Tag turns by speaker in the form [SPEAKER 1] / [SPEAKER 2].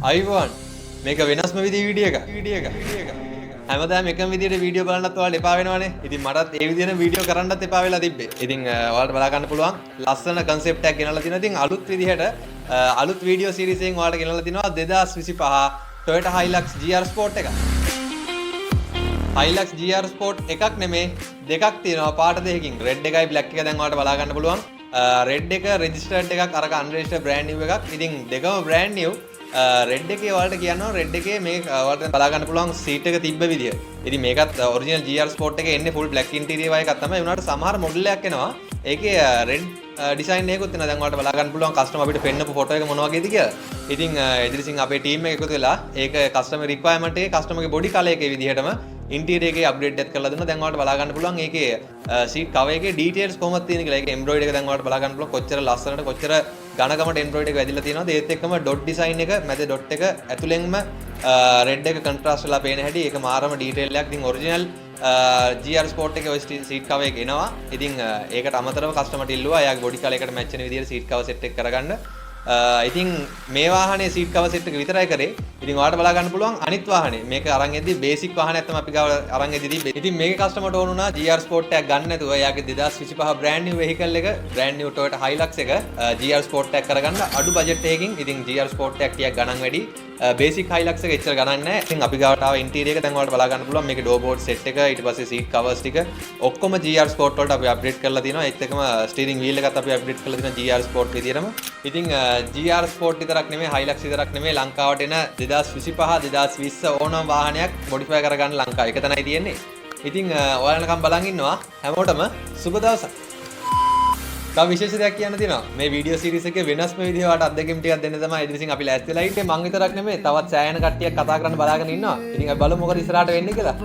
[SPEAKER 1] Ivan මේක වෙනස්ම විදිහේ වීඩියෝ එක. හැමදාම එකම විදිහට වීඩියෝ බලන්නත් ඔයාලට එපා වෙනවනේ. ඉතින් මටත් ඒ විදිහට වීඩියෝ කරන්නත් එපා වෙලා තිබ්බේ. ඉතින් ඔයාලට බලා ගන්න පුළුවන් ලස්සන concept එකක් ගෙනල්ලා තිනවා. ඉතින් අලුත් විදිහට අලුත් වීඩියෝ සීරීස් එකෙන් ඔයාලට ගෙනල්ලා තිනවා 2025 Toyota Hilux GR Sport එක. Hilux GR Sport එකක් නෙමේ දෙකක් තියෙනවා පාට දෙකකින්. red එකයි black එක දැන් ඔයාලට බලා ගන්න පුළුවන්. red එක registered එකක් අරක unregistered brand new එකක්. ඉතින් දෙකම brand new. රෙඩ් එකේ ඔයාලට කියනවා රෙඩ් එකේ මේ ඔයාලට බලා ගන්න පුළුවන් සීට් එක තිබ්බ විදිය. ඉතින් මේකත් ඔරිජිනල් GR Sport එකේ එන්නේ full black interior එකක් තමයි. ඒ වුණාට සමහර මොඩල් එකක් එනවා. ඒකේ රෙඩ් ඩිසයින් එකකුත් එනවා. දැන් ඔයාලට බලා ගන්න පුළුවන් කස්ටමර් අපිට පෙන්නපු ෆොටෝ එක මොන වගේද කියලා. ඉතින් එදිරිසිං අපේ ටීම් එක එකතු වෙලා ඒක කස්ටමර් රික්වයර්මන්ට් එකේ කස්ටමර්ගේ බොඩි කලර් එකේ විදිහටම ඉන්ටීරියර් එකේ අප්ඩේට් එකක් කරලා දුන්නා. දැන් ඔයාලට බලා ගන්න පුළුවන් ඒකේ සීට් කවර් එකේ ඩීටේල්ස් කොහොමද තියෙන කියලා. ඒකේ එම්බ්‍රොයිඩර් එක දැන් ඔයාලට බලා ගන්න පුළුවන් කොච්චර ලස්සනට කොච්චර ඝනකමට එම්බ්‍රොයිඩර් එක වැදිලා තියෙනවද. ඒත් එක්කම ඩොට් ඩිසයින් එක මැද ඩොට් එක ඇතුලෙන්ම රෙඩ් එක කන්ට්‍රාස්ට් වෙලා පේන හැටි ඒක මාරම ඩීටේල් එකක්. ඉතින් ඔරිජිනල් GR Sport එකේ ඔය සීට් කවර් එක එනවා. ඉතින් ඒකට අමතරව කස්ටමර්ට ඉල්ලුවා එයාගේ බොඩි කලර් එකට මැච් වෙන විදිහට සීට් කවර් සෙට් එක කරගන්න. ඉතින් මේ වාහනේ සීට් කවර් සෙට් එක විතරයි කරේ. ඉතින් ඔයාලට බලා ගන්න පුළුවන් අනිත් වාහනේ මේක අරන් එද්දි බේසික් වාහනයක් තමයි අපි ගාව අරන් එද්දි තිබ්බේ. ඉතින් මේකේ කස්ටමර්ට ඕන වුණා GR Sport එකක් ගන්න නැතුව එයාගේ 2025 brand new vehicle එක brand new Toyota Hilux එක GR Sport එකක් කරගන්න අඩු බජට් එකකින්. ඉතින් GR Sport එකක් ටිකක් ගණන් වැඩි. බේසික් Hilux එක එච්චර ගණන් නැහැ. ඉතින් අපි ගාවට ආව ඉන්ටීරියර් එක දැන් ඔයාලට බලා ගන්න පුළුවන්. මේකේ ඩෝර් බෝඩ් සෙට් එක ඊට පස්සේ සීට් කවර්ස් ටික ඔක්කොම GR Sport වලට අපි අප්ඩේට් කරලා තියෙනවා. ඒත් එක්කම ස්ටියරින් වීල් එකත් අපි අප්ඩේට් කරලා තියෙනවා GR Sport විදියටම. ඉතින් GR Sport විතරක් නෙමෙයි Hilux විතරක් නෙමෙයි ලංකාවට එන 2025 2020 ඕනම වාහනයක් මොඩිෆයි කරගන්න ලංකාවේ එක තැනයි තියෙන්නේ. ඉතින් ඔයාලනකම් බලන් ඉන්නවා හැමෝටම සුබ දවසක්. තව විශේෂ දෙයක් කියන්න තියෙනවා. මේ වීඩියෝ සීරීස් එකේ වෙනස්ම විදිහකට අත්දැකීම් ටිකක් දෙන්න තමයි ඉදිරිසින් අපි ලෑස්ති වෙලා ඉන්නේ. මං විතරක් නෙමෙයි තවත් සෑහෙන කට්ටියක් කතා කරන්න බලාගෙන ඉන්නවා. ඉතින් අපි බලමු මොකද ඉස්සරහට වෙන්නේ කියලා.